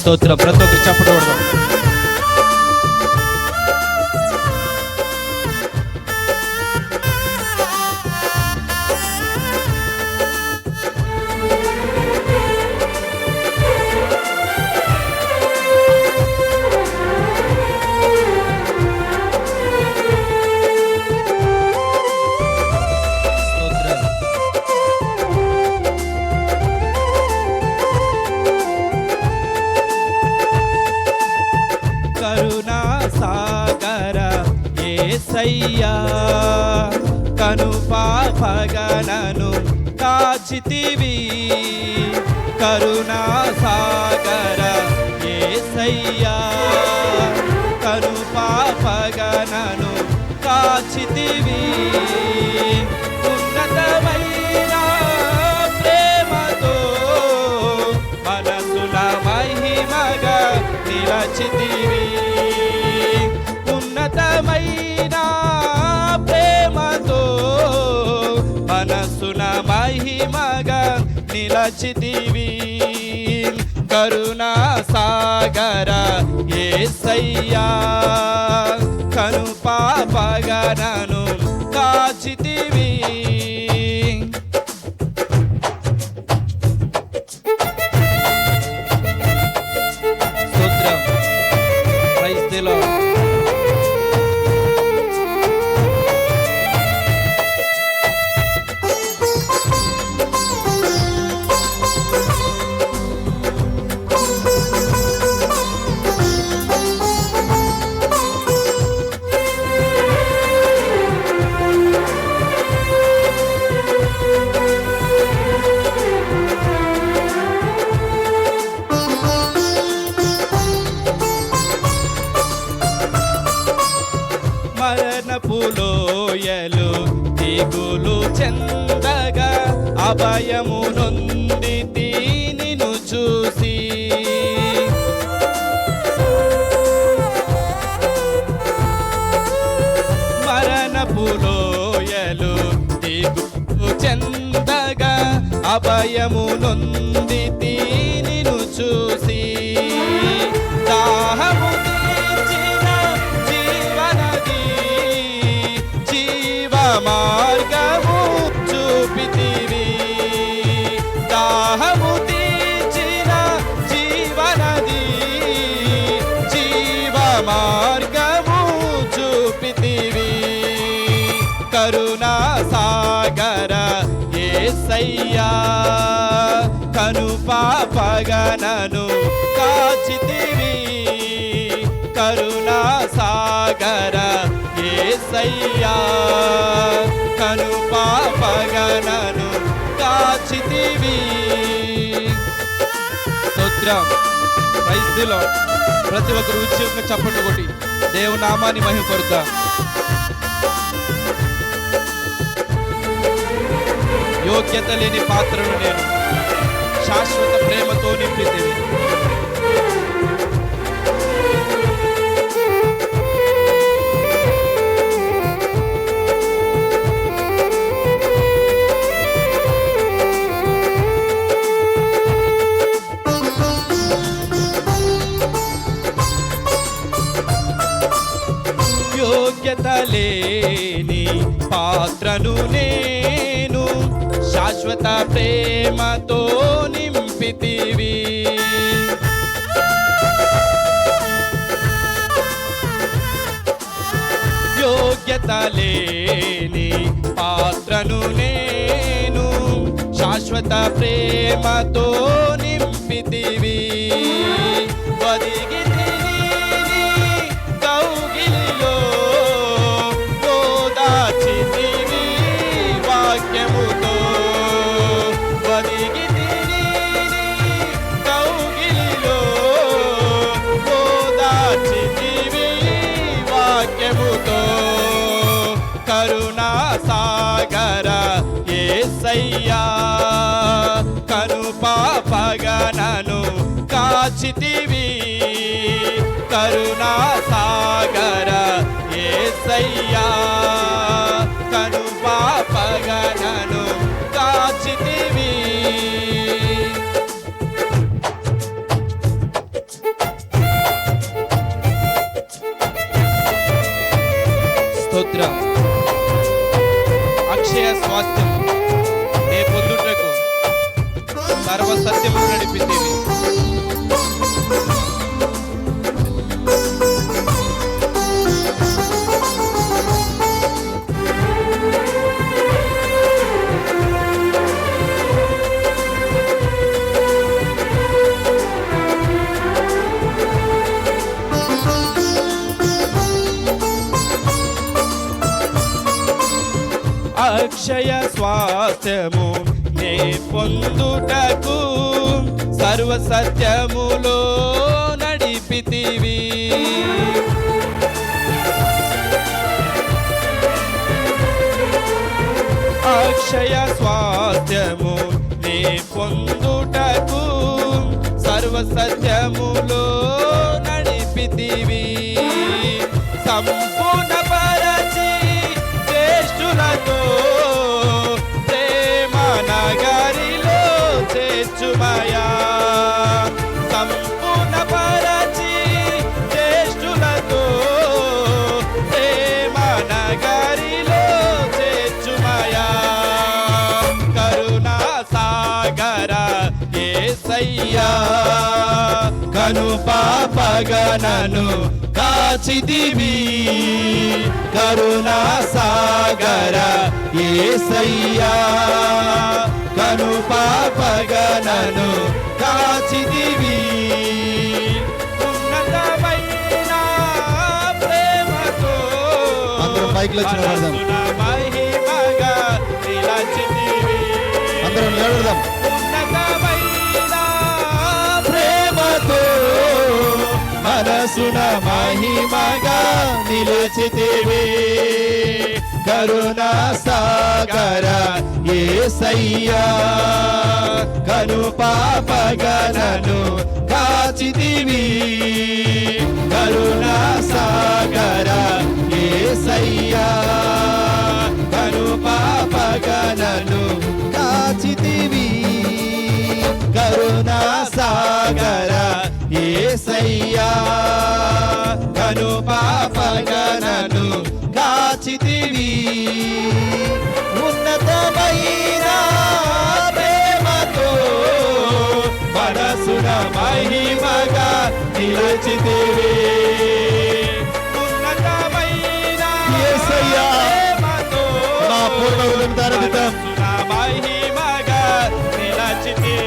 స్తోత్రం. ప్రతి ఒక్కరు చప్పట్లు కొడదాం. కరుణా సాగర యేసయ్యా, కను పాపగనను కాచితివి. కరుణా సాగర యేసయ్యా, కను పాపగనను కాచితివి. ఉన్నతమైన ప్రేమతో మనసుల మహిమగా నిలచితివి. ఉన్నతమైన ప్రేమతో మనసున మహిమగా నిలచితివి. కరుణా సాగర యేసయ్యా, కను పాపగనను కాచితివి. స్తోత్రం. Praise the Lord. మరణపు లోయలు దిగులు చెందగా అభయము నొందితి నిన్ను చూసి. మరణపు లోయలు దిగులు చెందగా అభయము నొందితి నిన్ను చూసి. దాహము తీర్చిన జీవనది, జీవ మార్గము చూపితివి. దాహము తీర్చిన జీవనది, జీవ మార్గము చూపితివి. కరుణా సాగర యేసయ్యా, కను పాపగనను కాచితివి. కరుణా సాగర యేసయ్యా, కను పాపగనను కాచితివి. స్తోత్రం. Praise the Lord. ప్రతి ఒక్కరు ఉద్యోగంగా చప్పట్లు కొట్టి దేవుని నామాన్ని మహిమపరుద్దాం. యోగ్యత లేని పాత్రను నేను శాశ్వత ప్రేమతో నింపితివి. యోగ్యత లేని పాత్రను నేను శాశ్వత ప్రేమతో నింపితివి. యోగ్యత లేని పాత్రను నేను శాశ్వత ప్రేమతో నింపితివి. ఒదిగితిని నీ కౌగిలిలో, ఓదార్చితివి వాక్యముతో. ఒదిగితిని నీ కౌగిలిలో, ఓదార్చితివి వాక్యముతో. కరుణా సాగర యేసయ్యా, కను పాపగనను కాచితివి. కరుణా సాగర యేసయ్యా, కను పాపగనను కాచితివి. స్వాస్థ్యము నే పొందుటకు సర్వ సత్యములో నడిపితివి. అక్షయ స్వాస్థ్యము నే పొందుటకు సర్వ సత్యములో నడిపితివి. సంపూర్ణ పరచి జ్యేష్ఠులతో ప్రేమ నగరిలో చేర్చుమయా. సంపూర్ణ పరచి జ్యేష్ఠులతో ప్రేమ నగరిలో చేర్చుమయా. కరుణా సాగర యేసయ్యా కను పాపగనను కాచితివి. కరుణా సాగర యేసయ్యా కను పాపగనను కాచితివి. ఉన్నతమైన ప్రేమతో అందరూ పైకి లేచి నిలబడదాం. మహిమగా నిలచితివి. అందరం నిలబడదాం. ఉన్నతమైన ప్రేమతో మనసున మహిమగా నిలిచితివి. కరుణా సాగర యేసయ్యా కను పాపగనను కాచితివి. కరుణా సాగర యేసయ్యా కను పాపగనను కాచితివి. కరుణా సాగర యేసయ్యా కను పాపగనను కాచితివి. ఉన్నతమైన ప్రేమతో మనసున మహిమగా నిలిచితివి. ఉన్నతమైన యేసయ్యా ప్రేమతో నా పూర్ణ హృదయం తారదిద్దాం. మనసున మహిమగా నిలిచితివి.